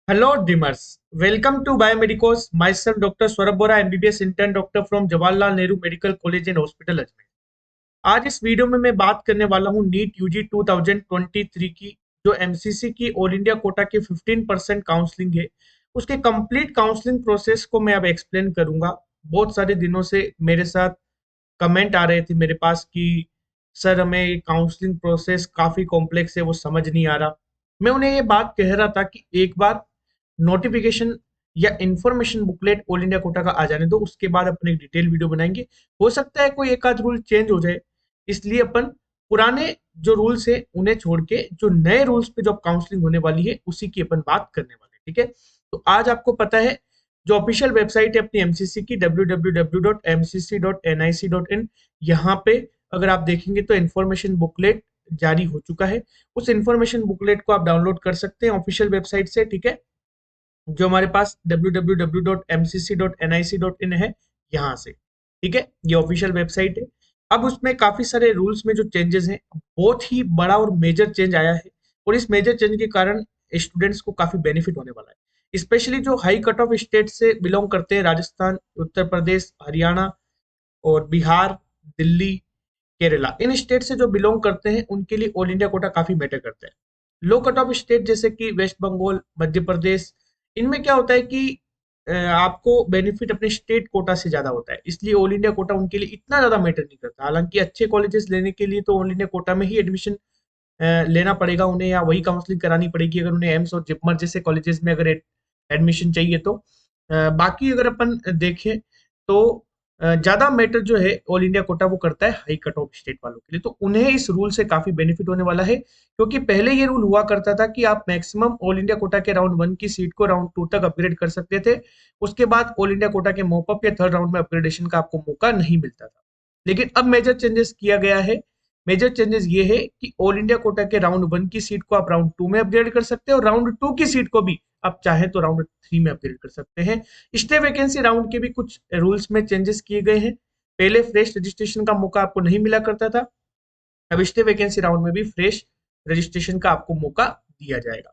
Hello, dreamers. Welcome to Biomedicos. Myself, Dr. Swarab Bora, MBBS intern doctor from Jawaharlal Nehru Medical College and Hospital, Ajmer. आज इस video में मैं बात करने वाला हूँ नीट यूजी 2023 की, जो एमसीसी की ऑल इंडिया कोटा की 15% काउंसलिंग है। उसके कंप्लीट काउंसलिंग प्रोसेस को मैं अब एक्सप्लेन करूंगा। बहुत सारे दिनों से मेरे साथ कमेंट आ रहे थे मेरे पास कि सर हमें काउंसलिंग प्रोसेस काफी कॉम्प्लेक्स है, वो समझ नहीं आ रहा। मैं उन्हें ये बात कह रहा था कि एक बार नोटिफिकेशन या information booklet all India quota का आ जाने दो, उसके बाद अपन एक डिटेल वीडियो बनाएंगे। हो सकता है कोई एक आध रूल चेंज हो जाए, इसलिए अपन पुराने जो रूल्स है उन्हें छोड़ के जो नए रूल्स पे जो काउंसलिंग होने वाली है उसी की अपन बात करने वाले हैं। ठीक है, तो आज आपको पता है जो ऑफिशियल वेबसाइट है अपनी एमसीसी की www.mcc.nic.in, यहाँ पे अगर आप देखेंगे तो इन्फॉर्मेशन बुकलेट जारी हो चुका है। उस इन्फॉर्मेशन बुकलेट को आप डाउनलोड कर सकते हैं ऑफिशियल वेबसाइट से। ठीक है, जो हमारे पास www.mcc.nic.in है, यहाँ से। ठीक है, ये ऑफिशियल वेबसाइट है। अब उसमें काफी सारे रूल्स में जो चेंजेस हैं, बहुत ही बड़ा और मेजर चेंज आया है, और इस मेजर चेंज के कारण स्टूडेंट्स को काफी बेनिफिट होने वाला है। स्पेशली जो हाई कट ऑफ स्टेट से बिलोंग करते हैं, राजस्थान, उत्तर प्रदेश, हरियाणा और बिहार, दिल्ली, केरला, इन स्टेट से जो बिलोंग करते हैं उनके लिए ऑल इंडिया कोटा काफी मैटर करता है। लो कट ऑफ स्टेट जैसे कि वेस्ट बंगाल, मध्य प्रदेश, इनमें क्या होता है कि आपको बेनिफिट अपने स्टेट कोटा से ज्यादा होता है, इसलिए ऑल इंडिया कोटा उनके लिए इतना ज्यादा मैटर नहीं करता। हालांकि अच्छे कॉलेजेस लेने के लिए तो ऑल इंडिया कोटा में ही एडमिशन लेना पड़ेगा उन्हें, या वही काउंसलिंग करानी पड़ेगी अगर उन्हें एम्स और जिपमर जैसे कॉलेजेस में अगर एडमिशन चाहिए तो। बाकी अगर अपन देखें तो ज्यादा मैटर जो है ऑल इंडिया कोटा वो करता है हाई कट ऑफ स्टेट वालों के लिए, तो उन्हें इस रूल से काफी बेनिफिट होने वाला है। क्योंकि पहले ये रूल हुआ करता था कि आप मैक्सिमम ऑल इंडिया कोटा के राउंड 1 की सीट को राउंड 2 तक अपग्रेड कर सकते थे। उसके बाद ऑल इंडिया कोटा के मॉपअप या थर्ड राउंड में अपग्रेडेशन का आपको मौका नहीं मिलता था। लेकिन अब मेजर चेंजेस किया गया है। मेजर चेंजेस ये है कि ऑल इंडिया कोटा के राउंड 1 की सीट को आप राउंड 2 में अपग्रेड कर सकते हैं, और राउंड 2 की सीट को भी आप चाहे तो राउंड 3 में अपग्रेड कर सकते हैं। स्टे वैकेंसी राउंड के भी कुछ रूल्स में चेंजेस किए गए हैं। पहले फ्रेश रजिस्ट्रेशन का मौका आपको नहीं मिला करता था, अब स्टे वैकेंसी राउंड में भी फ्रेश रजिस्ट्रेशन का आपको मौका दिया जाएगा।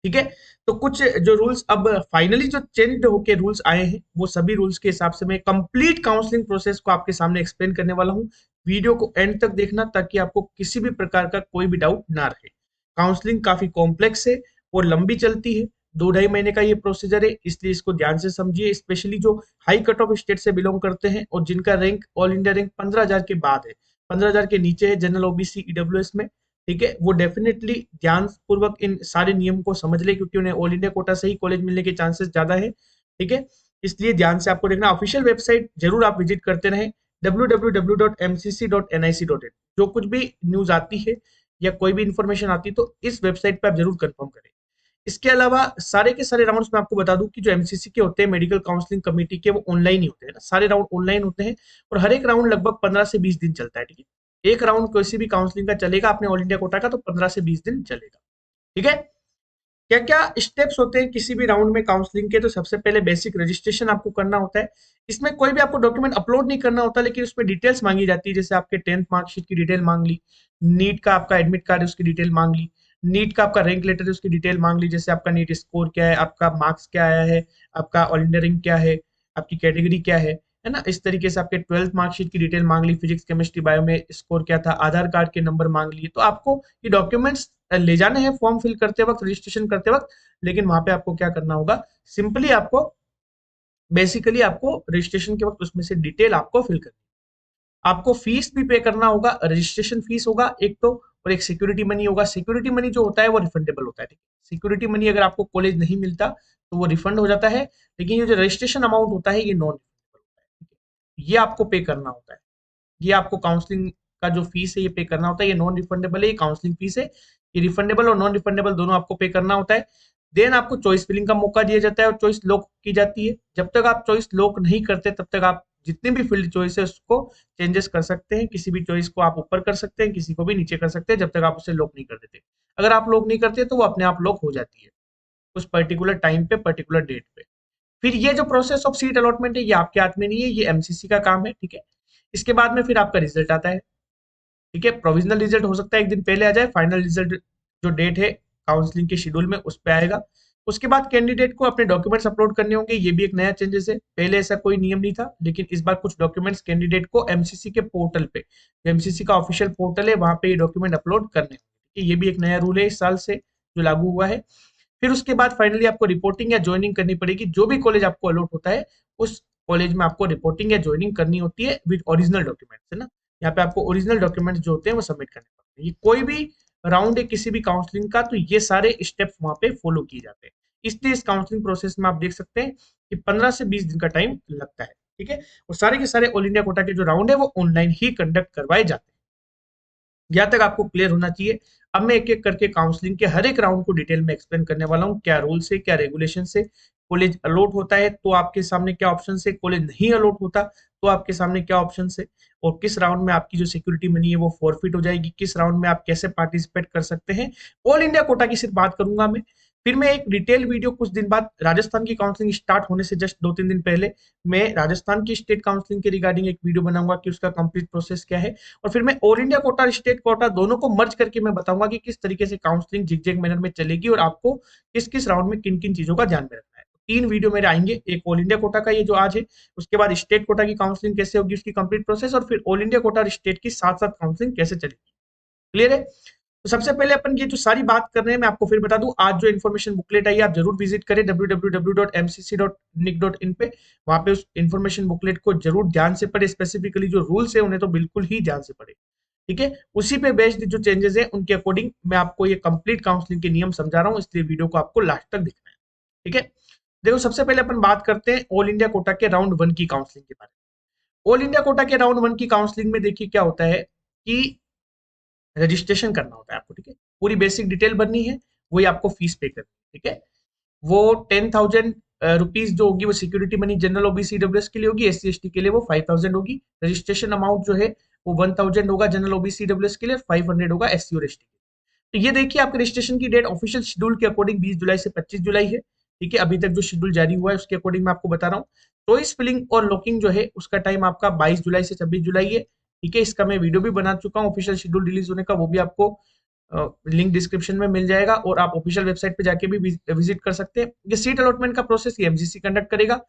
ठीक है, तो कुछ जो रूल्स अब फाइनली जो चेंज होके रूल्स आए हैं, वो सभी रूल्स के हिसाब से मैं कंप्लीट काउंसलिंग प्रोसेस को आपके सामने एक्सप्लेन करने वाला हूँ। वीडियो को एंड तक देखना ताकि आपको किसी भी प्रकार का कोई भी डाउट ना रहे। काउंसलिंग काफी कॉम्प्लेक्स है और लंबी चलती है, 2 ढाई महीने का ये प्रोसीजर है, इसलिए इसको ध्यान से समझिए। स्पेशली जो हाई कट ऑफ स्टेट से बिलोंग करते हैं और जिनका रैंक ऑल इंडिया रैंक 15,000 के बाद है, 15,000 के नीचे है जनरल ओबीसी ईडब्ल्यूएस में, ठीक है, वो डेफिनेटली ध्यान पूर्वक इन सारे नियम को समझ ले, क्योंकि उन्हें ऑल इंडिया कोटा से ही कॉलेज मिलने के चांसेस ज्यादा है। ठीक है, इसलिए ध्यान से आपको देखना। ऑफिशियल वेबसाइट जरूर आप विजिट करते रहें, www.mcc.nic.in। जो कुछ भी न्यूज आती है या कोई भी इंफॉर्मेशन आती है तो इस वेबसाइट पर आप जरूर कंफर्म करें। इसके अलावा सारे के सारे राउंड्स में आपको बता दूं कि जो एमसीसी के होते हैं मेडिकल काउंसलिंग कमेटी के, वो ऑनलाइन ही होते हैं ना, सारे राउंड ऑनलाइन होते हैं। और हर एक राउंड लगभग 15 से 20 दिन चलता है। ठीक है, एक राउंड किसी भी काउंसलिंग का चलेगा अपने ऑल इंडिया कोटा का तो 15 से 20 दिन चलेगा। ठीक है, क्या क्या स्टेप्स होते हैं किसी भी राउंड में काउंसलिंग के? तो सबसे पहले बेसिक रजिस्ट्रेशन आपको करना होता है। इसमें कोई भी आपको डॉक्यूमेंट अपलोड नहीं करना होता, लेकिन उसमें डिटेल्स मांगी जाती है। जैसे आपके 10th मार्कशीट की डिटेल मांग ली, नीट का आपका एडमिट कार्ड है उसकी डिटेल मांग ली, नीट का आपका रैंक लेटर है उसकी डिटेल मांग ली, जैसे आपका नीट स्कोर क्या है, आपका मार्क्स क्या आया है, आपका ऑल इंडिया रैंक क्या है, आपकी कैटेगरी क्या है ना। इस तरीके से आपके 12th मार्कशीट की डिटेल मांग ली, फिजिक्स केमिस्ट्री बायो में स्कोर क्या था, आधार कार्ड के नंबर मांग लिए। तो आपको ये डॉक्यूमेंट्स ले जाने हैं फॉर्म फिल करते वक्त, रजिस्ट्रेशन करते वक्त। लेकिन वहां पे आपको क्या करना होगा, सिंपली आपको बेसिकली आपको रजिस्ट्रेशन के वक्त उसमें से डिटेल आपको फिल करनी। आपको फीस भी पे करना होगा, रजिस्ट्रेशन फीस होगा एक तो, और एक सिक्योरिटी मनी होगा। सिक्योरिटी मनी जो होता है वो रिफंडेबल होता है। ठीक है, सिक्योरिटी मनी अगर आपको कॉलेज नहीं मिलता तो वो रिफंड हो जाता है, लेकिन ये जो रजिस्ट्रेशन अमाउंट होता है ये नॉन रिफंडेबल होता है। ठीक है, ये आपको पे करना होता है। ये आपको काउंसलिंग का जो फीस है ये पे करना होता है। ये नॉन रिफंडेबल है, ये काउंसलिंग फीस है। ये रिफंडेबल और नॉन रिफंडेबल दोनों आपको पे करना होता है। देन आपको चॉइस फिलिंग का मौका दिया जाता है और चॉइस लॉक की जाती है। जब तक आप चॉइस लॉक नहीं करते तब तक आप जितने भी फील्ड चॉइस है उसको चेंजेस कर सकते हैं। किसी भी चॉइस को आप ऊपर कर सकते हैं, किसी को भी नीचे कर सकते हैं, जब तक आप उसे लॉक नहीं कर देते। अगर आप लॉक नहीं करते तो वो अपने आप लॉक हो जाती है उस पर्टिकुलर टाइम पे, पर्टिकुलर डेट पे। फिर ये जो प्रोसेस ऑफ सीट अलॉटमेंट है ये आपके हाथ में नहीं है, ये एमसीसी का काम है। ठीक है, इसके बाद में फिर आपका रिजल्ट आता है। ठीक है, प्रोविजनल रिजल्ट हो सकता है एक दिन पहले आ जाए, फाइनल रिजल्ट जो डेट है काउंसलिंग के शेड्यूल में उस पे आएगा। उसके बाद कैंडिडेट को अपने डॉक्यूमेंट्स अपलोड करने होंगे, ये भी एक नया चेंजेस है। पहले ऐसा कोई नियम नहीं था, लेकिन इस बार कुछ डॉक्यूमेंट्स कैंडिडेट को एमसीसी के पोर्टल पे, एमसीसी का ऑफिशियल पोर्टल है, वहां पे ये डॉक्यूमेंट अपलोड करने होंगे। ये भी एक नया रूल है इस साल से जो लागू हुआ है। फिर उसके बाद फाइनली आपको रिपोर्टिंग या ज्वाइनिंग करनी पड़ेगी। जो भी कॉलेज आपको अलॉट होता है उस कॉलेज में आपको रिपोर्टिंग या ज्वाइनिंग करनी होती है विद ओरिजिनल डॉक्यूमेंट्स, है ना। यहाँ पे आपको ओरिजिनल डॉक्यूमेंट्स जो होते हैं वो सबमिट करने पड़ते हैं। ये कोई भी राउंड है किसी भी काउंसलिंग का, तो ये सारे स्टेप्स वहां पे फॉलो किए जाते हैं। इसलिए इस काउंसलिंग प्रोसेस में आप देख सकते हैं कि 15 से 20 दिन का टाइम लगता है, ठीक है। और सारे के सारे ऑल इंडिया कोटा के जो राउंड है वो ऑनलाइन ही कंडक्ट करवाए जाते हैं। यहाँ तक आपको क्लियर होना चाहिए। अब मैं एक एक करके काउंसलिंग के हर एक राउंड को डिटेल में एक्सप्लेन करने वाला हूँ, क्या रूल से, क्या रेगुलेशन से। कॉलेज अलॉट होता है तो आपके सामने क्या ऑप्शन है, कॉलेज नहीं अलॉट होता तो आपके सामने क्या ऑप्शन है, और किस राउंड में आपकी जो सिक्योरिटी मनी है वो फॉरफिट हो जाएगी, किस राउंड में आप कैसे पार्टिसिपेट कर सकते हैं। ऑल इंडिया कोटा की सिर्फ बात करूंगा मैं। फिर मैं एक डिटेल वीडियो कुछ दिन बाद राजस्थान की काउंसलिंग स्टार्ट होने से जस्ट 2-3 दिन पहले मैं राजस्थान की स्टेट काउंसलिंग के रिगार्डिंग एक वीडियो बनाऊंगा कि उसका कंप्लीट प्रोसेस क्या है। और फिर मैं ऑल इंडिया कोटा और स्टेट कोटा दोनों को मर्ज करके मैं बताऊंगा कि किस तरीके से काउंसलिंग जिग मैनर में चलेगी और आपको किस किस राउंड में किन किन चीजों का ध्यान में रखना है। 3 वीडियो मेरे आएंगे, एक ऑल इंडिया कोटा का ये जो आज है, उसके बाद स्टेट कोटा की काउंसलिंग कैसे होगी उसकी कंप्लीट प्रोसेस, और फिर ऑल इंडिया कोटा और स्टेट की साथ साथ काउंसलिंग कैसे चलेगी। क्लियर है। तो सबसे पहले अपन ये जो सारी बात कर रहे हैं मैं आपको फिर बता दूं, आज जो इन्फॉर्मेशन बुकलेट आई है आप जरूर विजिट करें www.mcc.nic.in पे। वहां पे उस इन्फॉर्मेशन बुकलेट को जरूर ध्यान से पढ़े, स्पेसिफिकली जो रूल्स है उन्हें तो बिल्कुल ही ध्यान से पढ़े, ठीक है। उसी पे बेस्ड जो चेंजेस है उनके अकॉर्डिंग मैं आपको ये कंप्लीट काउंसलिंग के नियम समझा रहा हूँ, इसलिए वीडियो को आपको लास्ट तक देखना है, ठीक है। देखो सबसे पहले अपन बात करते हैं ऑल इंडिया कोटा के राउंड 1 की काउंसलिंग के बारे में। ऑल इंडिया कोटा के राउंड 1 की काउंसलिंग में देखिए क्या होता है कि रजिस्ट्रेशन करना होता है आपको, ठीक है। पूरी बेसिक डिटेल भरनी है, वही आपको फीस पे करनी है, ठीक है। वो 10,000 रुपीज जो होगी वो security money general OBC WS के लिए होगी, एससी एसटी के लिए वो 5,000 होगी। रजिस्ट्रेशन अमाउंट जो है वो 1,000 होगा जनरल ओबीसी डब्ल्यूएस के लिए, 500 होगा एससी और एसटी के लिए। तो ये देखिए आपके रजिस्ट्रेशन की डेट ऑफिशियल शेड्यूल के अकॉर्डिंग 20 जुलाई से 25 जुलाई है, ठीक है। अभी तक जो शेड्यूल जारी हुआ है उसके अकॉर्डिंग मैं आपको बता रहा हूँ। चॉइस फिलिंग और लॉकिंग जो है उसका टाइम आपका 22 जुलाई से 26 जुलाई है, ठीक है। इसका मैं वीडियो भी बना चुका हूँ ऑफिशियल शेड्यूल रिलीज होने का, वो भी आपको लिंक डिस्क्रिप्शन में मिल जाएगा और आप ऑफिशियल वेबसाइट पे जाके भी विजिट कर सकते हैं। ये सीट अलॉटमेंट का प्रोसेस ये एमसीसी कंडक्ट करेगा,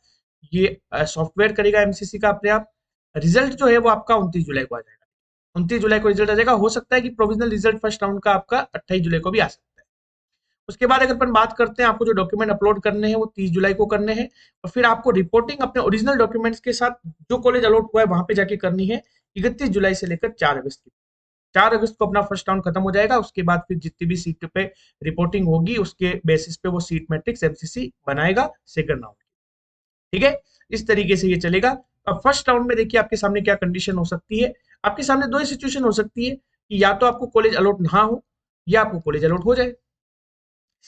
ये सॉफ्टवेयर करेगा एमसीसी का अपने आप। रिजल्ट जो है वो आपका 29 जुलाई को आ जाएगा, 29 जुलाई को रिजल्ट आ जाएगा। हो सकता है कि प्रोविजनल रिजल्ट फर्स्ट राउंड का आपका 28 जुलाई को भी आ सकता है। उसके बाद अगर अपन बात करते हैं आपको जो डॉक्यूमेंट अपलोड करने हैं वो 30 जुलाई को करने हैं, और फिर आपको रिपोर्टिंग अपने ओरिजिनल डॉक्यूमेंट्स के साथ जो कॉलेज अलॉट हुआ है वहां पे जाके करनी है 31 जुलाई से लेकर 4 अगस्त की। 4 अगस्त को अपना फर्स्ट राउंड खत्म हो जाएगा। उसके बाद फिर जितनी भी सीट पे रिपोर्टिंग होगी उसके बेसिस पे वो सीट मैट्रिक्स एमसीसी बनाएगा सेकंड राउंड, ठीक है। इस तरीके से ये चलेगा। अब फर्स्ट राउंड में देखिए आपके सामने क्या कंडीशन हो सकती है। आपके सामने दो ही सिचुएशन हो सकती है कि या तो आपको कॉलेज अलॉट ना हो या आपको कॉलेज अलॉट हो जाए,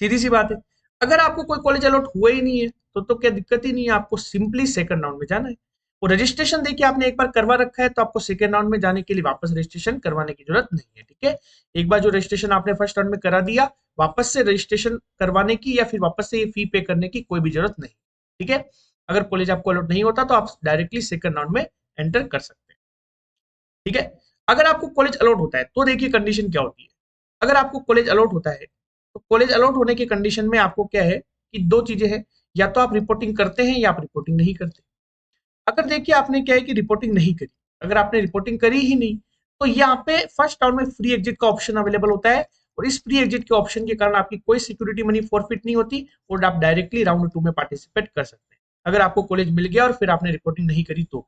सीधी सी बात है। अगर आपको कोई कॉलेज अलॉट हुआ ही नहीं है तो क्या दिक्कत ही नहीं है, आपको सिंपली सेकंड राउंड में जाना है। और रजिस्ट्रेशन देखिए आपने एक बार करवा रखा है तो आपको सेकंड राउंड में जाने के लिए वापस रजिस्ट्रेशन करवाने की जरूरत नहीं है, ठीक है। एक बार जो रजिस्ट्रेशन आपने फर्स्ट राउंड में करा दिया, वापस से रजिस्ट्रेशन करवाने की या फिर वापस से ये फी पे करने की कोई भी जरूरत नहीं, ठीक है। अगर कॉलेज आपको अलॉट नहीं होता तो आप डायरेक्टली सेकंड राउंड में एंटर कर सकते हैं, ठीक है। अगर आपको कॉलेज अलॉट होता है तो देखिए कंडीशन क्या होती है। अगर आपको कॉलेज अलॉट होता है तो कॉलेज अलॉट होने की कंडीशन में आपको क्या है कि दो चीजें हैं, या तो आप रिपोर्टिंग करते हैं या आप रिपोर्टिंग नहीं करते। अगर देखिए आपने क्या है कि रिपोर्टिंग नहीं करी, अगर आपने रिपोर्टिंग करी ही नहीं तो यहाँ पे फर्स्ट राउंड में फ्री एग्जिट का ऑप्शन अवेलेबल होता है, और इस फ्री एग्जिट के ऑप्शन के कारण आपकी कोई सिक्योरिटी मनी फॉरफिट नहीं होती और आप डायरेक्टली राउंड 2 में पार्टिसिपेट कर सकते हैं अगर आपको कॉलेज मिल गया और फिर आपने रिपोर्टिंग नहीं करी तो,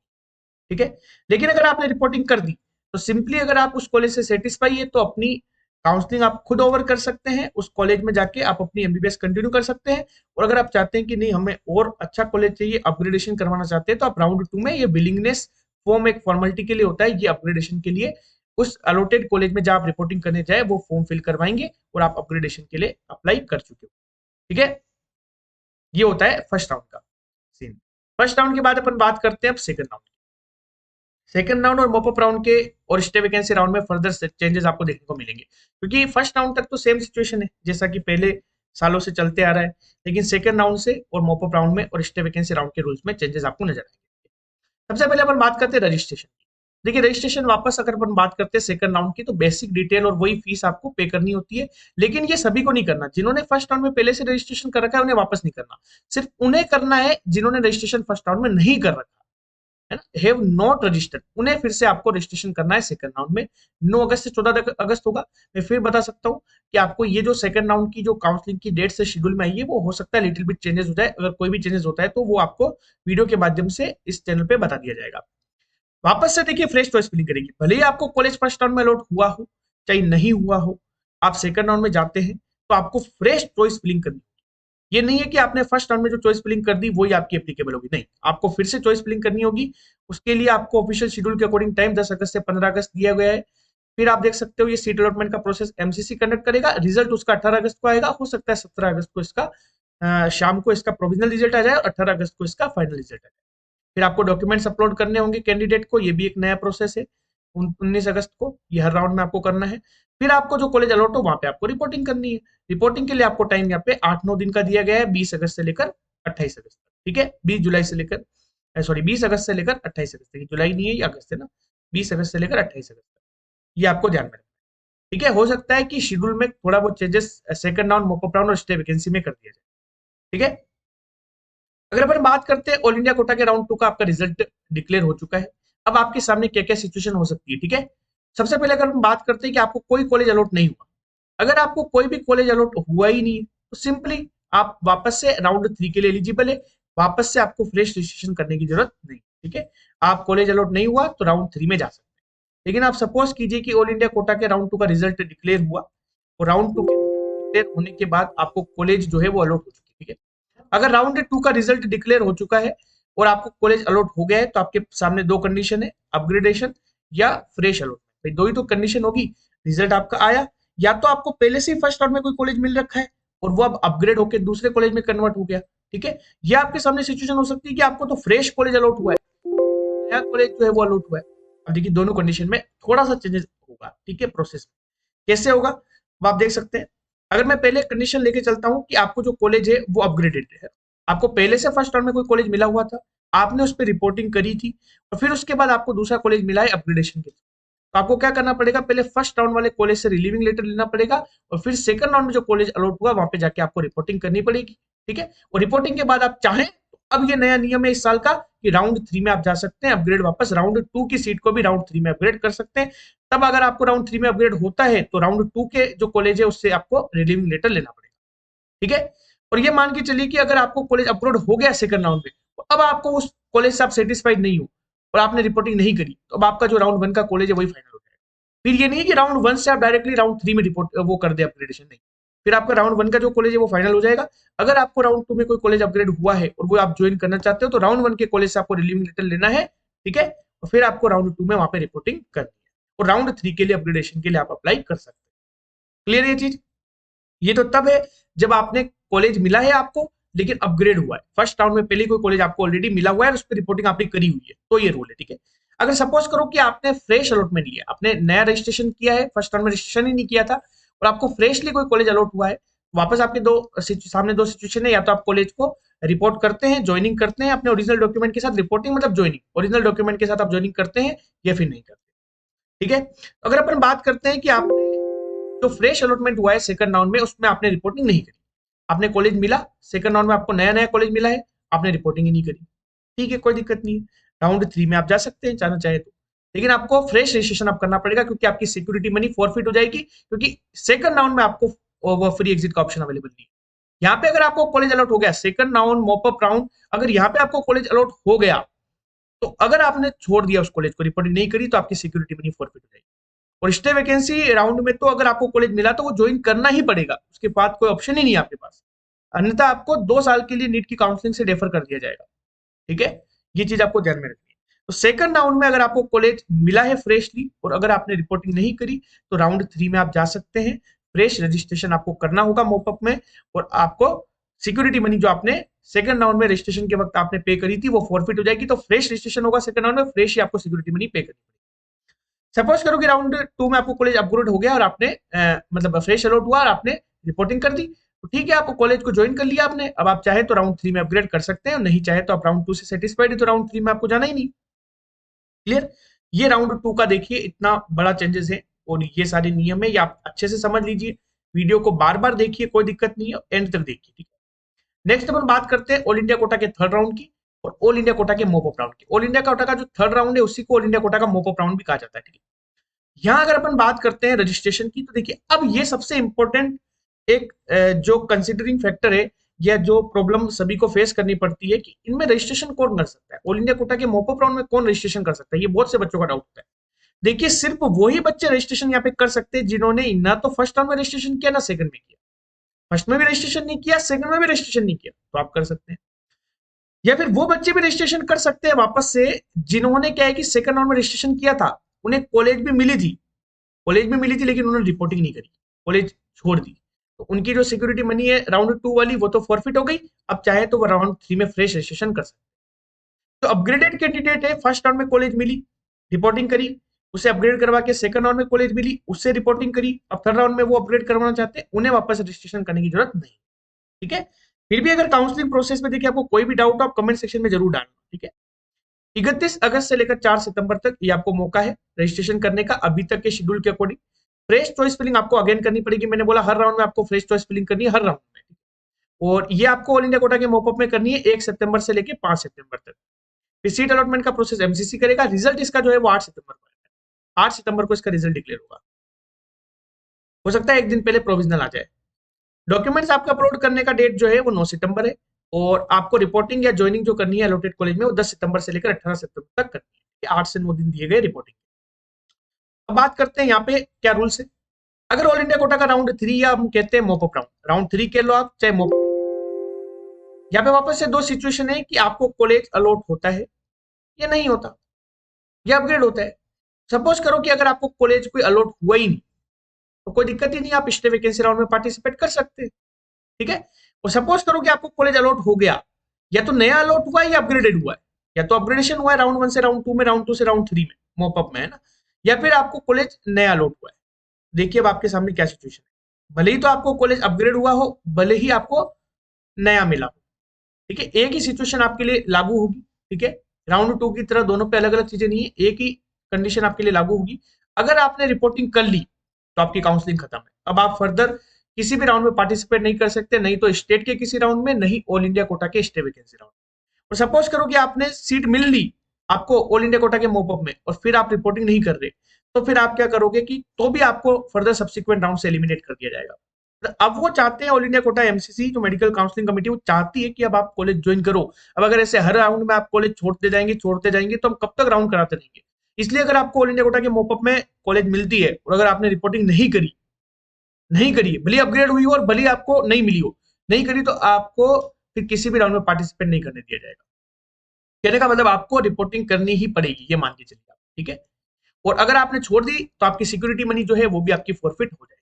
ठीक है। लेकिन अगर आपने रिपोर्टिंग कर दी तो सिंपली अगर आप उस कॉलेज से सेटिस्फाई है तो अपनी काउंसलिंग आप खुद ओवर कर सकते हैं, उस कॉलेज में जाके आप अपनी एमबीबीएस कंटिन्यू कर सकते हैं। और अगर आप चाहते हैं कि नहीं हमें और अच्छा कॉलेज चाहिए, अपग्रेडेशन करवाना चाहते हैं, तो आप राउंड 2 में ये विलिंगनेस फॉर्म एक फॉर्मेलिटी के लिए होता है, ये अपग्रेडेशन के लिए उस अलॉटेड कॉलेज में जहां आप रिपोर्टिंग करने जाए वो फॉर्म फिल करवाएंगे और आप अपग्रेडेशन के लिए अप्लाई कर चुके हो, ठीक है। ये होता है फर्स्ट राउंड का सीन। फर्स्ट राउंड के बाद अपन बात करते हैं अब सेकंड राउंड। सेकंड राउंड और मॉपअप राउंड के और स्टे वैकेंसी राउंड में फर्दर चेंजेस आपको देखने को मिलेंगे, क्योंकि फर्स्ट राउंड तक तो सेम सिचुएशन है जैसा कि पहले सालों से चलते आ रहा है, लेकिन सेकंड राउंड से और मॉपअप राउंड में और स्टे वैकेंसी राउंड के रूल्स में चेंजेस आपको नजर आएंगे। सबसे पहले अपन बात करते हैं रजिस्ट्रेशन की। देखिए रजिस्ट्रेशन वापस अगर अपन बात करते हैं सेकंड राउंड की, तो बेसिक डिटेल और वही फीस आपको पे करनी होती है, लेकिन ये सभी को नहीं करना। जिन्होंने फर्स्ट राउंड में पहले से रजिस्ट्रेशन कर रखा है उन्हें वापस नहीं करना, सिर्फ उन्हें करना है जिन्होंने रजिस्ट्रेशन फर्स्ट राउंड में नहीं कर रखा है ना, हैव नॉट रजिस्टर्ड, उन्हें फिर से आपको रजिस्ट्रेशन करना है सेकंड राउंड में। 9 अगस्त से 14 अगस्त होगा। मैं फिर बता सकता हूँ कि आपको ये जो सेकंड राउंड की जो काउंसलिंग की डेट से शेड्यूल में आई है, वो हो सकता है लिटिल बिट चेंजेस हो जाए। अगर कोई भी चेंजेस होता है तो वो आपको वीडियो के माध्यम से इस चैनल पे बता दिया जाएगा। वापस से देखिए फ्रेश चॉइस फिलिंग करेगी, भले ही आपको कॉलेज फर्स्ट राउंड में अलॉट हुआ हो चाहे नहीं हुआ हो, आप सेकंड राउंड में जाते हैं तो आपको फ्रेश चॉइस फिलिंग करनी। ये नहीं है कि आपने फर्स्ट राउंड में जो चॉइस फिलिंग कर दी वही आपकी एप्लीकेबल होगी, नहीं, आपको फिर से चॉइस फिलिंग करनी होगी। उसके लिए आपको ऑफिशियल शेड्यूल के अकॉर्डिंग टाइम 10 अगस्त से 15 अगस्त दिया गया है। फिर आप देख सकते हो ये सीट अलॉटमेंट का प्रोसेस एमसीसी कंडक्ट करेगा, रिजल्ट उसका 18 अगस्त को आएगा, हो सकता है 17 अगस्त को इसका शाम को इसका प्रोविजनल रिजल्ट आ जाए और 18 अगस्त को इसका फाइनल रिजल्ट आ जाए। फिर आपको डॉक्यूमेंट्स अपलोड करने होंगे कैंडिडेट को, ये भी एक नया प्रोसेस है। 19 अगस्त को ये हर राउंड में आपको करना है। फिर आपको जो कॉलेज अलॉट हो वहां पे आपको रिपोर्टिंग करनी है। रिपोर्टिंग के लिए आपको टाइम यहाँ पे 8-9 दिन का दिया गया है, 20 अगस्त से लेकर 28 अगस्त तक, ठीक है, 20 जुलाई से लेकर सॉरी 20 अगस्त से लेकर 28 अगस्त तक, जुलाई नहीं है ये अगस्त है ना, 20 अगस्त से लेकर 28 अगस्त तक, ये आपको ध्यान में रखना है, ठीक है। हो सकता है कि शेड्यूल में थोड़ा बहुत changes second round, mock-up round और स्टे वैकेंसी में कर दिया जाए, ठीक है। अगर अपन बात करते हैं ऑल इंडिया कोटा के राउंड 2 का, आपका रिजल्ट डिक्लेयर हो चुका है। अब आपके सामने क्या क्या सिचुएशन हो सकती है, ठीक है। सबसे पहले अगर हम बात करते हैं कि आपको कोई कॉलेज अलॉट नहीं हुआ, अगर आपको कोई भी कॉलेज अलॉट हुआ ही नहीं है तो सिंपली आप वापस से राउंड 3 के लिए एलिजिबल है, वापस से आपको फ्रेश रजिस्ट्रेशन करने की जरूरत नहीं, ठीक है। आप कॉलेज अलॉट नहीं हुआ तो राउंड 3 में जा सकते हैं। लेकिन आप सपोज कीजिए कि ऑल इंडिया कोटा के राउंड 2 का रिजल्ट डिक्लेयर हुआ और राउंड 2 के डिक्लेयर होने के बाद आपको कॉलेज जो है वो अलॉट हो चुकी है, ठीक है। अगर राउंड 2 का रिजल्ट डिक्लेयर हो चुका है और आपको कॉलेज अलॉट हो गया है तो आपके सामने दो कंडीशन है, अपग्रेडेशन या फ्रेश अलॉटमेंट। दो ही तो कंडीशन होगी। रिजल्ट आपका आया, या तो आपको पहले से ही फर्स्ट राउंड में कोई कॉलेज मिल रखा है और वो अब अपग्रेड होकर दूसरे कॉलेज में कन्वर्ट हो गया, ठीक है। या आपके सामने सिचुएशन हो सकती है कि आपको तो फ्रेश कॉलेज अलॉट हुआ है, नया कॉलेज जो है वो अलॉट हुआ है। अब देखिए दोनों कंडीशन में थोड़ा सा चेंजेस होगा, ठीक है। प्रोसेस कैसे होगा वो आप देख सकते हैं। अगर मैं पहले कंडीशन लेके चलता हूं कि आपको जो कॉलेज है वो अपग्रेडेड है, आपको पहले से फर्स्ट राउंड में कोई कॉलेज मिला हुआ था, आपने उस पर रिपोर्टिंग करी थी और फिर उसके बाद आपको दूसरा कॉलेज मिला है अपग्रेडेशन के, तो आपको क्या करना पड़ेगा, पहले फर्स्ट राउंड वाले कॉलेज से रिलीविंग लेटर लेना पड़ेगा और फिर सेकंड राउंड में जो कॉलेज अलॉट हुआ वहां पे जाके आपको रिपोर्टिंग करनी पड़ेगी, ठीक है। और रिपोर्टिंग के बाद आप चाहें तो अब ये नया नियम है इस साल का कि राउंड 3 में आप जा सकते हैं अपग्रेड, वापस राउंड 2 की सीट को भी राउंड 3 में अपग्रेड कर सकते हैं। तब अगर आपको राउंड 3 में अपग्रेड होता है तो राउंड 2 के जो कॉलेज है उससे आपको रिलीविंग लेटर लेना पड़ेगा, ठीक है। और ये मान के चलिए कि अगर आपको कॉलेज अपलोड हो गया सेकंड राउंड में, तो अब आपको उस कॉलेज से आप सेटिस्फाइड नहीं हो और आपने रिपोर्टिंग नहीं करी, तो अब आपका जो राउंड 1 का कॉलेज है वही फाइनल हो जाएगा। फिर ये नहीं है कि राउंड 1 से आप डायरेक्टली राउंड 3 में रिपोर्ट वो कर दे अपग्रेडेशन, नहीं, फिर आपका राउंड 1 का जो कॉलेज है वो फाइनल हो जाएगा। अगर आपको राउंड 2 में कोई कॉलेज अपग्रेड हुआ है और वो आप ज्वाइन करना चाहते हो तो राउंड 1 के कॉलेज से आपको रिलीविंग लेटर लेना है, ठीक है। और फिर आपको राउंड 2 में वहां पे रिपोर्टिंग करनी है और राउंड 3 के लिए अपग्रेडेशन के लिए आप अप्लाई कर सकते हैं। क्लियर ये चीज? ये तो तब है जब आपने कॉलेज मिला है आपको लेकिन अपग्रेड हुआ है। फर्स्ट राउंड में पहले कोई कॉलेज आपको ऑलरेडी मिला हुआ है और उस पर रिपोर्टिंग आपने करी हुई है तो ये रूल है, ठीक है। अगर सपोज करो कि आपने फ्रेश अलॉटमेंट लिया, आपने नया रजिस्ट्रेशन किया है, फर्स्ट राउंड में रजिस्ट्रेशन ही नहीं किया था और आपको फ्रेशली कोई कॉलेज अलॉट हुआ है, वापस आपके सामने दो सिचुएशन है, या तो आप कॉलेज को रिपोर्ट करते हैं, ज्वाइनिंग करते हैं अपने ओरिजिनल डॉक्यूमेंट के साथ, रिपोर्टिंग मतलब ज्वाइनिंग, ओरिजिनल डॉक्यूमेंट के साथ आप ज्वाइनिंग करते हैं या फिर नहीं करते, ठीक है। अगर अपन बात करते हैं कि आपने जो फ्रेश अलॉटमेंट हुआ है सेकंड राउंड में उसमें आपने रिपोर्टिंग नहीं करी, आपने कॉलेज मिला सेकंड राउंड में, आपको नया नया कॉलेज मिला है, आपने रिपोर्टिंग ही नहीं करी, ठीक है, कोई दिक्कत नहीं है, राउंड 3 में आप जा सकते हैं चाहना चाहे तो। लेकिन आपको फ्रेश रजिस्ट्रेशन आप करना पड़ेगा क्योंकि आपकी सिक्योरिटी मनी फॉरफिट हो जाएगी, क्योंकि सेकंड राउंड में आपको वो फ्री एग्जिट का ऑप्शन अवेलेबल नहीं है। यहाँ पे अगर आपको कॉलेज अलॉट हो गया सेकंड राउंड मॉपअप राउंड, अगर यहाँ पे आपको कॉलेज अलॉट हो गया तो अगर आपने छोड़ दिया उस कॉलेज को, रिपोर्टिंग नहीं करी, तो आपकी सिक्योरिटी मनी फॉरफिट हो जाएगी। और स्टे वैकेंसी राउंड में तो अगर आपको कॉलेज मिला तो वो ज्वाइन करना ही पड़ेगा, उसके बाद कोई ऑप्शन ही नहीं है आपके पास, अन्यथा आपको 2 साल के लिए नीट की काउंसलिंग से डेफर कर दिया जाएगा, ठीक है। ये चीज आपको ध्यान में रखनी है। तो सेकंड राउंड में अगर आपको कॉलेज मिला है फ्रेशली और अगर आपने रिपोर्टिंग नहीं करी तो राउंड 3 में आप जा सकते हैं। फ्रेश रजिस्ट्रेशन आपको करना होगा मॉपअप में और आपको सिक्योरिटी मनी जो आपने सेकंड राउंड में रजिस्ट्रेशन के वक्त आपने पे करी थी वो फॉरफिट हो जाएगी, तो फ्रेश रजिस्ट्रेशन होगा सेकंड राउंड में, फ्रेश ही आपको सिक्योरिटी मनी पे करनी पड़ेगी। सपोज करो कि राउंड 2 में आपको कॉलेज अपग्रेड हो गया और आपने मतलब फ्रेश अलॉट हुआ और आपने रिपोर्टिंग कर दी, तो ठीक है, आपको कॉलेज को ज्वाइन कर लिया आपने, अब आप चाहे तो राउंड 3 में अपग्रेड कर सकते हैं, नहीं चाहे तो आप राउंड 2 से सेटिस्फाइड है तो राउंड 3 में आपको जाना ही नहीं। क्लियर? ये राउंड 2 का देखिए इतना बड़ा चेंजेस है और ये सारे नियम है, ये आप अच्छे से समझ लीजिए, वीडियो को बार बार देखिए, कोई दिक्कत नहीं है, एंड तक देखिए, ठीक है। नेक्स्ट अपन बात करते हैं ऑल इंडिया कोटा के थर्ड राउंड की और ऑल इंडिया कोटा के मोप अप राउंड की। ऑल इंडिया कोटा का जो थर्ड राउंड है उसी को ऑल इंडिया कोटा का मोप अप राउंड भी कहा जाता है, ठीक है। यहाँ अगर अपन बात करते हैं रजिस्ट्रेशन की, तो देखिए अब ये सबसे इंपॉर्टेंट एक जो कंसिडरिंग फैक्टर है या जो प्रॉब्लम सभी को फेस करनी पड़ती है कि इनमें रजिस्ट्रेशन कौन कर सकता है, ऑल इंडिया कोटा के मोप अप राउंड में कौन रजिस्ट्रेशन कर सकता है, ये बहुत से बच्चों का डाउट होता है। देखिए सिर्फ वही बच्चे रजिस्ट्रेशन यहाँ पे कर सकते हैं जिन्होंने ना तो फर्स्ट राउंड में रजिस्ट्रेशन किया ना सेकंड में किया। फर्स्ट में भी रजिस्ट्रेशन नहीं किया, सेकंड में भी रजिस्ट्रेशन नहीं किया, तो आप कर सकते हैं। या फिर वो बच्चे भी रजिस्ट्रेशन कर सकते हैं वापस से जिन्होंने क्या है कि सेकंड राउंड में रजिस्ट्रेशन किया था, उन्हें कॉलेज भी मिली थी, लेकिन उन्होंने रिपोर्टिंग नहीं करी, कॉलेज छोड़ दी, तो उनकी जो सिक्योरिटी मनी है राउंड 2 वाली वो तो फॉरफिट हो गई। अब चाहे तो वो राउंड 3 में फ्रेश रजिस्ट्रेशन कर सकते हैं। तो अपग्रेडेड कैंडिडेट है, फर्स्ट राउंड में कॉलेज मिली, रिपोर्टिंग करी, उसे अपग्रेड करवा के सेकंड राउंड में कॉलेज मिली, उससे रिपोर्टिंग करी, अब थर्ड राउंड में वो अपग्रेड करवाना चाहते हैं, उन्हें वापस रजिस्ट्रेशन करने की जरूरत नहीं, ठीक है। फिर भी अगर काउंसलिंग प्रोसेस में देखिए आपको कोई भी डाउट हो आप कमेंट सेक्शन में जरूर डालना, ठीक है। 31 अगस्त से लेकर 4 सितंबर तक ये आपको मौका है रजिस्ट्रेशन करने का, अभी तक के शेड्यूल के अकॉर्डिंग। फ्रेश चॉइस फिलिंग आपको अगेन करनी पड़ेगी, मैंने बोला हर राउंड में आपको फ्रेश चॉइस फिलिंग करनी है, हर राउंड में, और ये आपको ऑल इंडिया कोटा के मॉपअप में करनी है 1 सितंबर से लेकर 5 सितंबर तक। फिर सीट अलॉटमेंट का प्रोसेस एमसीसी करेगा, रिजल्ट इसका जो है वो 8 सितंबर को आएगा, 8 सितंबर को इसका रिजल्ट डिक्लेयर होगा, हो सकता है एक दिन पहले प्रोविजनल आ जाए। डॉक्यूमेंट्स आपका अपलोड करने का डेट जो है वो 9 सितंबर है, और आपको रिपोर्टिंग या ज्वाइनिंग जो करनी है अलॉटेड कॉलेज में वो 10 सितंबर से लेकर 18 सितंबर तक करनी है, 8 से 9 दिन दिए गए रिपोर्टिंग। अब बात करते हैं यहाँ पे क्या रूल्स है। अगर ऑल इंडिया कोटा का राउंड 3 या हम कहते हैं मोपअप राउंड, राउंड 3 कह लो आप चाहे मोप, यहाँ पे वापस से दो सिचुएशन है कि आपको कॉलेज अलॉट होता है या नहीं होता, या अपग्रेड होता है। सपोज करो कि अगर आपको कॉलेज कोई अलॉट हुआ ही नहीं तो कोई दिक्कत ही नहीं, आप स्टे वैकेंसी राउंड में पार्टिसिपेट कर सकते हैं, ठीक है। और सपोज करो कि आपको कॉलेज अलॉट हो गया, या तो नया अलॉट हुआ है या अपग्रेडेड हुआ है, या तो अपग्रेडेशन हुआ है राउंड 1 से राउंड 2 में, राउंड 2 से राउंड 3 में मोपअप में, है ना, या फिर आपको कॉलेज नया अलॉट हुआ है। देखिए अब आपके सामने क्या सिचुएशन है, भले ही तो आपको कॉलेज अपग्रेड हुआ हो, भले ही आपको नया मिला हो, ठीक है, एक ही सिचुएशन आपके लिए लागू होगी, ठीक है। राउंड 2 की तरह दोनों पे अलग अलग चीजें नहीं है, एक ही कंडीशन आपके लिए लागू होगी। अगर आपने रिपोर्टिंग कर ली तो आपकी काउंसलिंग खत्म है, अब आप फर्दर किसी भी राउंड में पार्टिसिपेट नहीं कर सकते, नहीं तो स्टेट के किसी राउंड में, नहीं ऑल इंडिया कोटा के स्टे वैकेंसी राउंड। और सपोज करो कि आपने सीट मिल ली आपको ऑल इंडिया कोटा के मोपअप में, और फिर आप रिपोर्टिंग नहीं कर रहे, तो फिर आप क्या करोगे कि तो भी आपको फर्दर सब्सिक्वेंट राउंड से एलिमिनेट कर दिया जाएगा। तो अब वो चाहते हैं ऑल इंडिया कोटा एमसीसी जो मेडिकल काउंसलिंग कमेटी, वो चाहती है कि अब आप कॉलेज ज्वाइन करो। अब अगर ऐसे हर राउंड में आप कॉलेज छोड़ते जाएंगे तो हम कब तक राउंड कराते रहेंगे। इसलिए अगर आपको ऑल इंडिया कोटा के मोपअप में कॉलेज मिलती है और अगर आपने रिपोर्टिंग नहीं करी, भले अपग्रेड हुई हो और भले आपको नहीं मिली हो, नहीं करी, तो आपको फिर किसी भी राउंड में पार्टिसिपेट नहीं करने दिया जाएगा। कहने का मतलब आपको रिपोर्टिंग करनी ही पड़ेगी, ये मान के चलिए आप, ठीक है। और अगर आपने छोड़ दी तो आपकी सिक्योरिटी मनी जो है वो भी आपकी फॉरफिट हो जाएगी।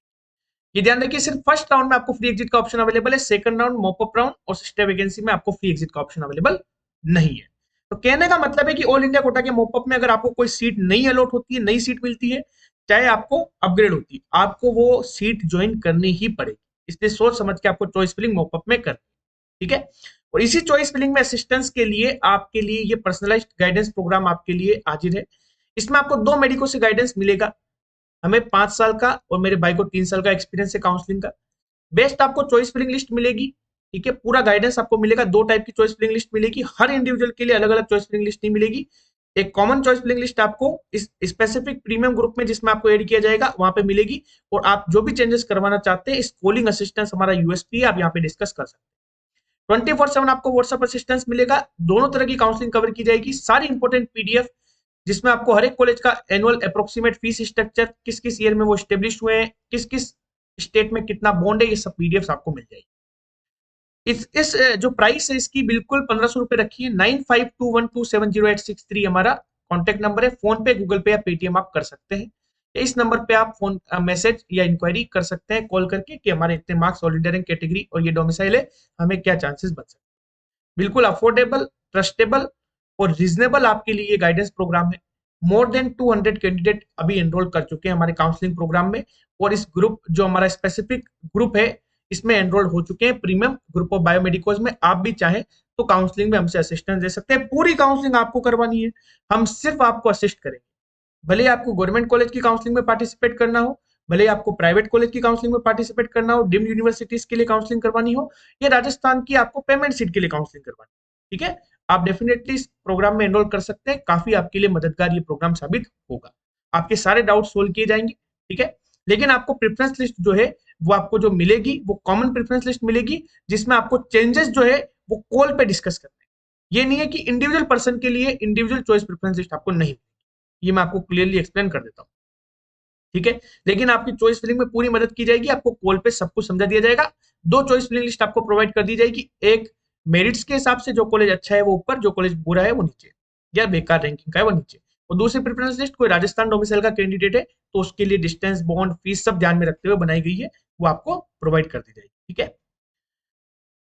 ये ध्यान रखिए, सिर्फ फर्स्ट राउंड में आपको फ्री एग्जिट का ऑप्शन अवेलेबल है, सेकंड राउंड मॉपअप राउंड और स्टे वैकेंसी में आपको फ्री एग्जिट का ऑप्शन अवेलेबल नहीं है। तो कहने का मतलब है कि ऑल इंडिया कोटा के मॉपअप में अगर आपको कोई सीट नहीं अलॉट होती है, नई सीट मिलती है, चाहे आपको अपग्रेड होती है, आपको वो सीट ज्वाइन करनी ही पड़ेगी। इसलिए सोच समझ के आपको चॉइस फिलिंग मॉपअप में करनी, ठीक है। और इसी चॉइस फिलिंग में असिस्टेंस के लिए आपके लिए ये पर्सनलाइज्ड गाइडेंस प्रोग्राम आपके लिए हाजिर है। इसमें आपको 2 मेडिको से गाइडेंस मिलेगा, हमें 5 साल का और मेरे भाई को 3 साल का एक्सपीरियंस है काउंसलिंग का। बेस्ट आपको चॉइस फिलिंग लिस्ट मिलेगी, ठीक है, पूरा गाइडेंस आपको मिलेगा। 2 टाइप की चॉइस फिलिंग लिस्ट मिलेगी, हर इंडिविजुअल के लिए अलग अलग चॉइस फिलिंग लिस्ट नहीं मिलेगी। एक कॉमन चॉइस फिलिंग लिस्ट आपको इस स्पेसिफिक प्रीमियम ग्रुप में जिसमें आपको ऐड किया जाएगा वहां पे मिलेगी, और आप जो भी चेंजेस करवाना चाहते हैं, इस कॉलिंग असिस्टेंस हमारा यूएसपी है, आप यहाँ पे डिस्कस कर सकते हैं। 24/7 आपको व्हाट्सएप असिस्टेंस मिलेगा, दोनों तरह की काउंसलिंग कवर की जाएगी, सारी इंपॉर्टेंट पीडीएफ जिसमें आपको हर एक कॉलेज का एनुअल अप्रोक्सीमेट फीस स्ट्रक्चर, किस किस ईयर में वो स्टेब्लिश हुए हैं, किस किस स्टेट में कितना बॉन्ड है, ये सब पीडीएफ आपको मिल जाएगी। इस जो प्राइस है इसकी बिल्कुल 1500 रुपए रखी है। 9521270863 हमारा कॉन्टेक्ट नंबर है, फोन पे, गूगल पे या पेटीएम आप कर सकते हैं। इस नंबर पे आप फोन मैसेज या इंक्वायरी कर सकते हैं कॉल करके कि हमारे इतने marks, all India rank category और ये डोमिसाइल है, हमें क्या चांसेस बन सकते हैं। बिल्कुल अफोर्डेबल, ट्रस्टेबल और रीजनेबल आपके लिए ये गाइडेंस प्रोग्राम है। मोर देन 200 कैंडिडेट अभी एनरोल कर चुके हैं हमारे काउंसलिंग प्रोग्राम में, और इस ग्रुप जो हमारा स्पेसिफिक ग्रुप है इसमें एनरोल हो चुके हैं प्रीमियम ग्रुप ऑफ बायोमेडिकल्स में। आप भी चाहें तो काउंसलिंग में हमसे असिस्टेंस दे सकते हैं, पूरी काउंसलिंग आपको करवानी है, हम सिर्फ आपको असिस्ट करेंगे। भले ही आपको गवर्नमेंट कॉलेज की काउंसलिंग में पार्टिसिपेट करना हो, भले ही आपको प्राइवेट कॉलेज की काउंसलिंग में पार्टिसिपेट करना हो, डीम्ड यूनिवर्सिटीज के लिए काउंसलिंग करवानी हो, या राजस्थान की आपको पेमेंट सीट के लिए काउंसलिंग करवानी हो, ठीक है, आप डेफिनेटली इस प्रोग्राम में एनरोल कर सकते हैं। काफी आपके लिए मददगार ये प्रोग्राम साबित होगा, आपके सारे डाउट सोल्व किए जाएंगे, ठीक है। लेकिन आपको प्रेफरेंस लिस्ट जो है वो आपको जो मिलेगी वो कॉमन प्रेफरेंस लिस्ट मिलेगी, जिसमें आपको चेंजेस जो है वो कॉल पे डिस्कस करने हैं। ये नहीं है कि इंडिविजुअल पर्सन के लिए इंडिविजुअल चॉइस प्रेफरेंस लिस्ट आपको नहीं, ये मैं आपको क्लियरली एक्सप्लेन कर देता हूँ, ठीक है। लेकिन आपकी चॉइस फिलिंग में पूरी मदद की जाएगी, आपको कॉल पे सब कुछ समझा दिया जाएगा। दो चॉइस फिलिंग लिस्ट आपको प्रोवाइड कर दी जाएगी, एक मेरिट्स के हिसाब से जो कॉलेज अच्छा है वो ऊपर, जो कॉलेज बुरा है वो नीचे, या बेकार रैंकिंग का है वो नीचे। और दूसरी प्रेफरेंस लिस्ट कोई राजस्थान डोमिसाइल का कैंडिडेट है तो उसके लिए डिस्टेंस, बॉन्ड, फीस सब ध्यान में रखते हुए बनाई गई है, वो आपको प्रोवाइड कर दी जाएगी, ठीक है।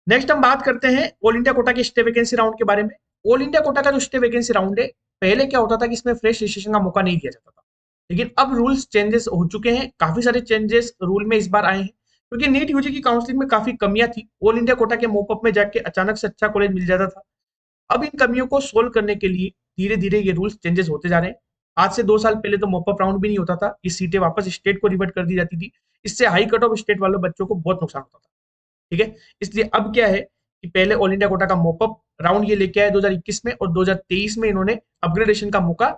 नेक्स्ट हम बात करते हैं ऑल इंडिया कोटा के स्टे वैकेंसी राउंड के बारे में। ऑल इंडिया कोटा का जो स्टे वैकेंसी राउंड है, पहले क्या होता था कि इसमें फ्रेश रजिस्ट्रेशन का मौका नहीं दिया जाता था, लेकिन अब रूल्स चेंजेस हो चुके हैं, काफी सारे चेंजेस रूल में इस बार आए हैं, क्योंकि नीट यूजी की काउंसलिंग में काफी कमियां थी। ऑल इंडिया कोटा के मोपअप में जाके अचानक से अच्छा कॉलेज मिल जाता था। अब इन कमियों को सोल्व करने के लिए धीरे धीरे ये रूल्स चेंजेस होते जा रहे हैं। आज से 2 साल पहले तो मोपअप राउंड भी नहीं होता था, ये सीटें वापस स्टेट को रिवर्ट कर दी जाती थी। इससे हाई कट ऑफ स्टेट वाले बच्चों को बहुत नुकसान होता था, ठीक है। इसलिए अब क्या है कि पहले ऑल इंडिया कोटा का मोपअप राउंड ये लेके आए 2021 में, और 2023 में इन्होंने अपग्रेडेशन का मौका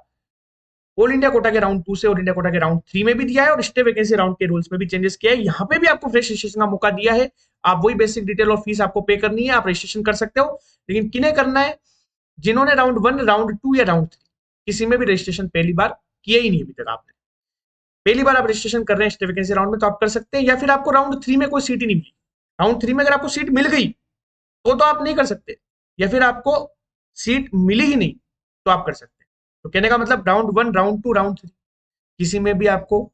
ऑल इंडिया कोटा के राउंड 2 से ऑल इंडिया कोटा के राउंड 3 में भी दिया है, और स्टे वैकेंसी राउंड के रूल्स में भी चेंजेस किया है। यहाँ पे भी आपको फ्रेश रजिस्ट्रेशन का मौका दिया है, आप वही बेसिक डिटेल और फीस आपको पे करनी है, आप रजिस्ट्रेशन कर सकते हो। लेकिन किन्हें करना है? जिन्होंने राउंड 1, राउंड 2 या राउंड 3 किसी में भी रजिस्ट्रेशन पहली बार किया ही नहीं अभी तक आपने, पहली बार आप रजिस्ट्रेशन कर रहे हैं स्टे वैकेंसी राउंड में, तो आप कर सकते हैं। या फिर आपको राउंड 3 में कोई सीट ही नहीं मिली, राउंड 3 में अगर आपको सीट मिल गई तो आप नहीं कर सकते, या फिर आपको सीट मिली ही नहीं तो आप कर सकते हैं। तो कहने का मतलब राउंड 1, राउंड 2, राउंड 3 किसी में भी आपको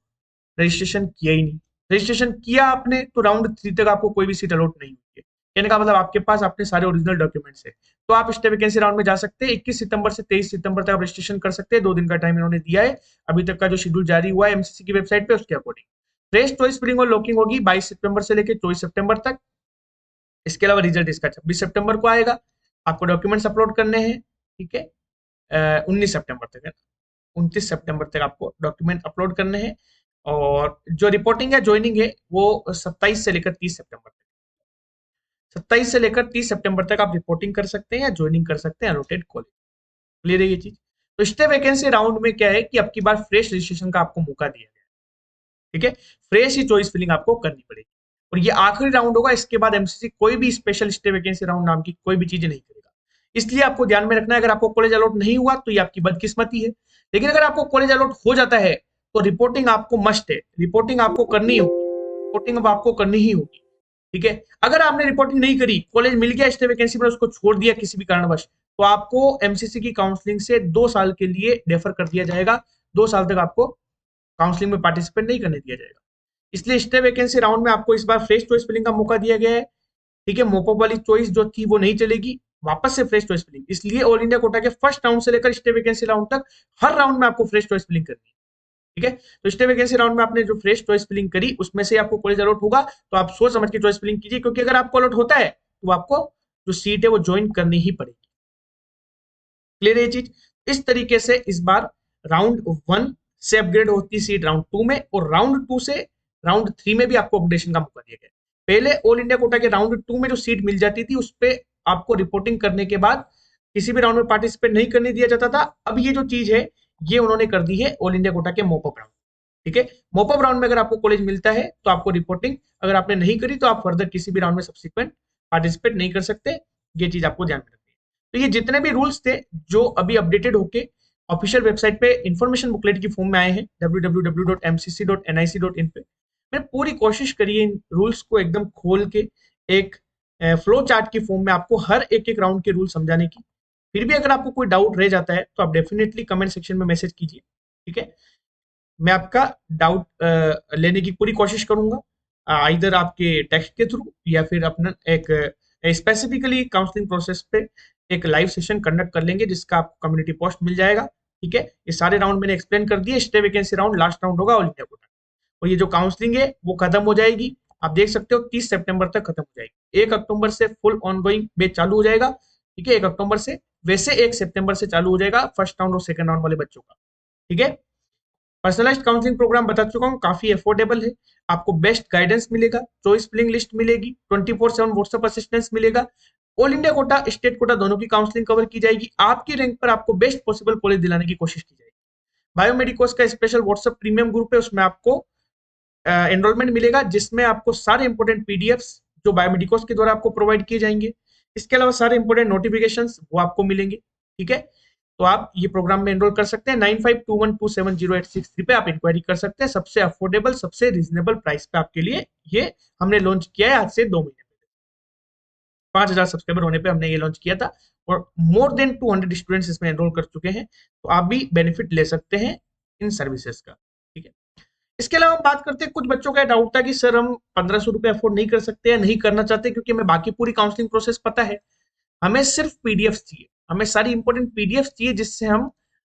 रजिस्ट्रेशन किया ही नहीं, रजिस्ट्रेशन किया आपने तो राउंड 3 तक आपको कोई भी सीट अलॉट नहीं हुई है। कहने का मतलब आपके पास अपने सारे ओरिजिनल डॉक्यूमेंट्स है, तो आप स्टे वैकेंसी राउंड में जा सकते हैं। 21 सितंबर से 23 सितंबर तक आप रजिस्ट्रेशन कर सकते हैं, 2 दिन का टाइम इन्होंने दिया है। अभी तक का जो शेड्यूल जारी हुआ है एमसीसी की वेबसाइट पे, उसके अकॉर्डिंग फ्रेश चॉइस फिलिंग और लॉकिंग होगी 22 सितंबर से लेकर 24 सितंबर तक। इसके अलावा रिजल्ट इसका 26 सितंबर को आएगा। आपको डॉक्यूमेंट्स अपलोड करने हैं, ठीक है, 19 सितंबर तक है, 29 सितंबर तक आपको डॉक्यूमेंट अपलोड करने हैं। और जो रिपोर्टिंग है, ज्वाइनिंग है, वो 27 से लेकर 30 सितंबर तक, 27 से लेकर 30 सितंबर तक आप रिपोर्टिंग कर सकते हैं या ज्वाइनिंग कर सकते हैं अलॉटेड कॉलेज। क्लियर है ये चीज? तो स्टे वैकेंसी राउंड में क्या है कि अब की बार फ्रेश रजिस्ट्रेशन का आपको मौका दिया गया है, ठीक है। फ्रेश ही चॉइस फिलिंग आपको करनी पड़ेगी, और ये आखिरी राउंड होगा। इसके बाद एमसीसी कोई भी स्पेशल स्टे वैकेंसी राउंड नाम की कोई भी चीज नहीं करेगा। इसलिए आपको ध्यान में रखना है, अगर आपको कॉलेज अलॉट नहीं हुआ तो ये आपकी बदकिस्मती है, लेकिन अगर आपको कॉलेज अलॉट हो जाता है तो रिपोर्टिंग आपको मस्ट है, रिपोर्टिंग आपको करनी होगी, रिपोर्टिंग अब आपको करनी ही होगी, ठीक है। अगर आपने रिपोर्टिंग नहीं करी, कॉलेज मिल गया स्टे वैकेंसी में, उसको छोड़ दिया किसी भी कारणवश, तो आपको एमसीसी की काउंसलिंग से 2 साल के लिए डेफर कर दिया जाएगा। 2 साल तक आपको काउंसलिंग में पार्टिसिपेट नहीं करने दिया जाएगा। इसलिए स्टे वैकेंसी राउंड में आपको इस बार फ्रेश चॉइस फिलिंग का मौका दिया गया है, ठीक है। मोपअप वाली चॉइस जो थी वो नहीं चलेगी, वापस से फ्रेश चॉइस फिलिंग। इसलिए ऑल इंडिया कोटा के फर्स्ट राउंड से लेकर स्टे वैकेंसी राउंड तक हर राउंड में आपको फ्रेश चॉइस फिलिंग करनी है, ठीक है। तो स्टे वैकेंसी राउंड में आपने जो फ्रेश चॉइस फिलिंग करी उसमें से आपको कॉलेज अलॉट होगा, तो आप सोच समझ के चॉइस फिलिंग कीजिए, क्योंकि अगर आपको अलॉट होता है तो आपको जो सीट है वो ज्वाइन करनी ही पड़ेगी। क्लियर है ये चीज? इस तरीके से इस बार राउंड 1 से अपग्रेड होती सीट राउंड 2 में, और राउंड 2 से राउंड 3 में भी आपको अपग्रेडेशन का मौका दिया गया। पहले ऑल इंडिया कोटा के राउंड 2 में जो सीट मिल जाती थी उस पे आपको रिपोर्टिंग करने के बाद किसी भी राउंड में पार्टिसिपेट नहीं करने दिया जाता था। अब ये जो चीज है ये उन्होंने कर दी है ऑल इंडिया कोटा के मोपअप राउंड, ठीक है। मोपअप राउंड में अगर आपको कॉलेज मिलता है तो आपको रिपोर्टिंग अगर आपने नहीं करी तो आप फर्दर किसी भी राउंड में सब्सिक्वेंट पार्टिसिपेट नहीं कर सकते। ये चीज आपको ध्यान में रखनी है। तो ये जितने भी रूल्स थे जो अभी अपडेटेड होके ऑफिशियल वेबसाइट पे इंफॉर्मेशन बुकलेट की फॉर्म में आए हैं www.mcc.nic.in पे, मैंने पूरी कोशिश करी है इन रूल्स को एकदम खोल के एक फ्लो चार्ट की फॉर्म में आपको हर एक एक राउंड के रूल समझाने की। फिर भी अगर आपको कोई डाउट रह जाता है तो आप डेफिनेटली कमेंट सेक्शन में मैसेज कीजिए, ठीक है। मैं आपका डाउट लेने की पूरी कोशिश करूंगा, इधर आपके टेक्स्ट के थ्रू या फिर अपना एक स्पेसिफिकली काउंसलिंग प्रोसेस पे एक लाइव सेशन कंडक्ट कर लेंगे, जिसका आपको कम्युनिटी पोस्ट मिल जाएगा, ठीक है। ये सारे राउंड मैंने एक्सप्लेन कर दिए। Stay vacancy round last round होगा ऑल इंडिया कोटा, और ये जो काउंसलिंग है वो खत्म हो जाएगी, आप देख सकते हो 30 सितंबर तक खत्म हो जाएगी। 1 अक्टूबर से फुल ऑनगोइंग बैच चालू हो जाएगा, ठीक है, 1 अक्टूबर से। वैसे 1 सितंबर से चालू हो जाएगा फर्स्ट राउंड और सेकंड राउंड वाले बच्चों का, ठीक है। पर्सनलाइज्ड काउंसलिंग प्रोग्राम बता चुका हूँ, काफी अफोर्डेबल है। आपको बेस्ट गाइडेंस मिलेगा, चॉइस फिलिंग लिस्ट मिलेगी, 24/7 व्हाट्सएप असिस्टेंस मिलेगा, all India quota state quota दोनों की काउंसलिंग कवर की जाएगी, आपकी रैंक पर आपको बेस्ट पॉसिबल कॉलेज दिलाने की कोशिश की जाएगी। बायोमेडिकोस का स्पेशल व्हाट्सएप प्रीमियम ग्रुप है, उसमें आपको एनरोलमेंट मिलेगा, जिसमें आपको सारे इंपोर्टेंट पीडीएफ्स जो बायोमेडिकोस के द्वारा आपको प्रोवाइड किए जाएंगे, इसके अलावा सारे इंपोर्टेंट नोटिफिकेशंस वो आपको मिलेंगे। ठीक है, तो आप ये प्रोग्राम में एनरोल कर सकते हैं। 9521270863 पे आप इंक्वायरी कर सकते हैं। सबसे अफोर्डेबल, सबसे रीजनेबल प्राइस पे आपके लिए ये हमने लॉन्च किया है, आज से 2 महीने पहले 5,000 सब्सक्राइबर होने पे हमने ये लॉन्च किया था, और मोर देन 200 स्टूडेंट्स इसमें एनरोल कर चुके हैं। तो आप भी बेनिफिट ले सकते हैं इन सर्विसेज का। ठीक है, इसके अलावा हम बात करते हैं, कुछ बच्चों का डाउट था कि सर हम 1,500 रुपए अफोर्ड नहीं कर सकते या नहीं करना चाहते, क्योंकि हमें बाकी पूरी काउंसलिंग प्रोसेस पता है, हमें सिर्फ पीडीएफ चाहिए, हमें सारी इंपॉर्टेंट पीडीएफ चाहिए, जिससे हम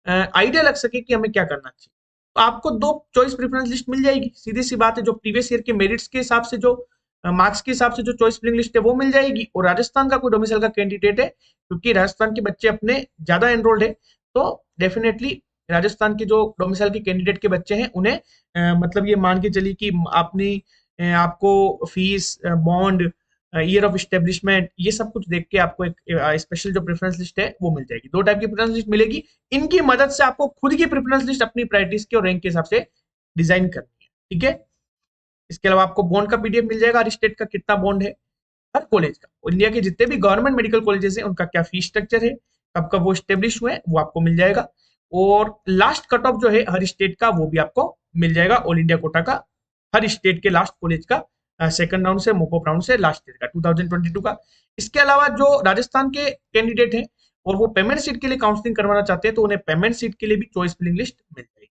आइडिया लग सके कि हमें क्या करना चाहिए। तो आपको 2 चॉइस प्रेफरेंस लिस्ट मिल जाएगी, सीधी सी बात है। जो प्रीवियस ईयर के मेरिट्स के हिसाब से, जो मार्क्स के हिसाब से जो चॉइस फिलिंग लिस्ट है वो मिल जाएगी। और राजस्थान का कोई डोमिसाइल का कैंडिडेट है, क्योंकि राजस्थान के बच्चे अपने ज्यादा एनरोल्ड है, तो डेफिनेटली राजस्थान के जो डोमिसाइल के कैंडिडेट के बच्चे हैं उन्हें मतलब ये मान के चलिए कि अपनी आपको fees, bond, year of establishment, ये सब कुछ देख के आपको एक स्पेशल जो प्रेफरेंस लिस्ट है वो मिल जाएगी। 2 टाइप की प्रेफरेंस लिस्ट मिलेगी, इनकी मदद से आपको खुद की प्रेफरेंस लिस्ट अपनी प्रायोरिटीज के और रैंक के हिसाब से डिजाइन करनी है। ठीक है, इसके अलावा आपको बॉन्ड का पीडीएफ मिल जाएगा, हर स्टेट का कितना बॉन्ड है, हर कॉलेज का, और इंडिया के जितने भी गवर्नमेंट मेडिकल कॉलेजेस हैं उनका क्या फीस स्ट्रक्चर है, कब कब वो स्टेब्लिश हुए हैं, वो आपको मिल जाएगा। और लास्ट कट ऑफ जो है हर स्टेट का, वो भी आपको मिल जाएगा, ऑल इंडिया कोटा का, हर स्टेट के लास्ट कॉलेज का, सेकंड राउंड से, मोपअप राउंड से, लास्ट ईयर का 2022 का। इसके अलावा जो राजस्थान के कैंडिडेट हैं और वो पेमेंट सीट के लिए काउंसलिंग करवाना चाहते हैं, तो उन्हें पेमेंट सीट के लिए भी चॉइस फिलिंग लिस्ट मिल जाएगी।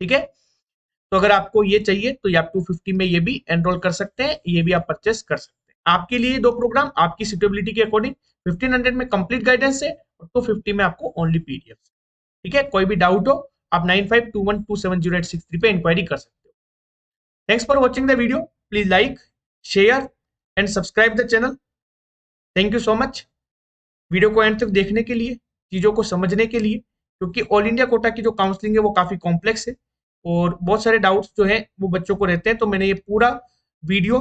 ठीक है, तो अगर आपको ये चाहिए तो आप 250 में ये भी एनरोल कर सकते हैं, ये भी आप परचेस कर सकते हैं। आपके लिए 2 प्रोग्राम आपकी सुटेबिलिटी के अकॉर्डिंग, 1500 में कंप्लीट गाइडेंस है और 250 में आपको ओनली पीडीएफ। ठीक है, कोई भी डाउट हो आप 9521270863 पे इंक्वायरी कर सकते हो। Thanks for watching the video, please like, share and subscribe the channel. Thank you so much video को एंड तक देखने के लिए, चीजों को समझने के लिए, क्योंकि ऑल इंडिया कोटा की जो काउंसलिंग है वो काफी कॉम्प्लेक्स है और बहुत सारे डाउट्स जो है वो बच्चों को रहते हैं। तो मैंने ये पूरा वीडियो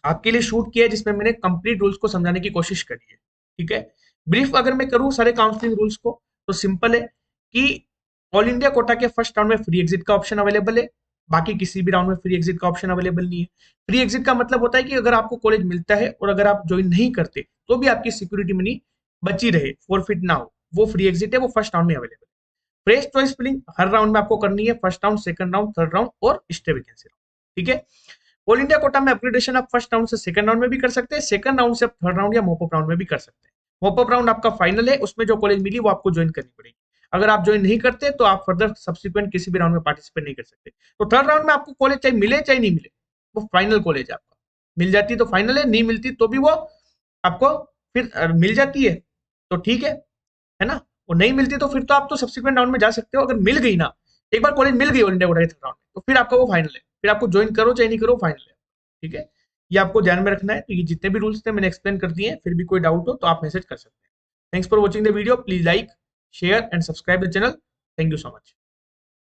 आपके लिए शूट किया है, जिसमें मैंने कंप्लीट रूल्स को समझाने की कोशिश करी है। ठीक है, ब्रीफ अगर मैं करूं सारे काउंसलिंग रूल्स को, तो सिंपल है कि ऑल इंडिया कोटा के फर्स्ट राउंड में फ्री एग्जिट का ऑप्शन अवेलेबल है, बाकी किसी भी राउंड में फ्री एग्जिट का ऑप्शन अवेलेबल नहीं है। फ्री एग्जिट का मतलब होता है कि अगर आपको कॉलेज मिलता है और अगर आप ज्वाइन नहीं करते तो भी आपकी सिक्योरिटी मनी बची रहे, फॉरफिट ना हो, वो फ्री एग्जिट है, वो फर्स्ट राउंड में अवेलेबल है। फ्रेश चॉइस फिलिंग हर राउंड में आपको करनी है, first round, second round, third round और स्टे वैकेंसी राउंड। ठीक है, ऑल इंडिया कोटा में अपग्रेडेशन आप फर्स्ट राउंड से सेकंड राउंड में भी कर सकते हैं, सेकंड राउंड से आप थर्ड राउंड या मोपअप राउंड में भी कर सकते हैं। मोपअप राउंड आपका फाइनल है, उसमें जो कॉलेज मिली वो आपको ज्वाइन करनी पड़ेगी। अगर आप ज्वाइन नहीं करते तो आप फर्दर सब्सिक्वेंट किसी भी राउंड में पार्टिसिपेट नहीं कर सकते। तो थर्ड राउंड में आपको कॉलेज चाहे मिले चाहे नहीं मिले, वो फाइनल कॉलेज है आपका। मिल जाती तो फाइनल है, नहीं मिलती तो भी वो आपको फिर मिल जाती है तो ठीक है ना। और नहीं मिलती तो फिर तो आप तो सब्सिक्वेंट राउंड में जा सकते हो। अगर मिल गई ना, एक बार कॉलेज मिल गई ऑल इंडिया कोटा के थर्ड राउंड में, तो फिर आपका वो फाइनल है, फिर आपको ज्वाइन करो चाहे नहीं करो, फाइनल है। ठीक है, ये आपको ध्यान में रखना है। तो ये जितने भी रूल्स थे मैंने एक्सप्लेन कर दिए हैं, फिर भी कोई डाउट हो तो आप मैसेज कर सकते हैं। Thanks for watching the video, please like, share and subscribe the channel. Thank you so much.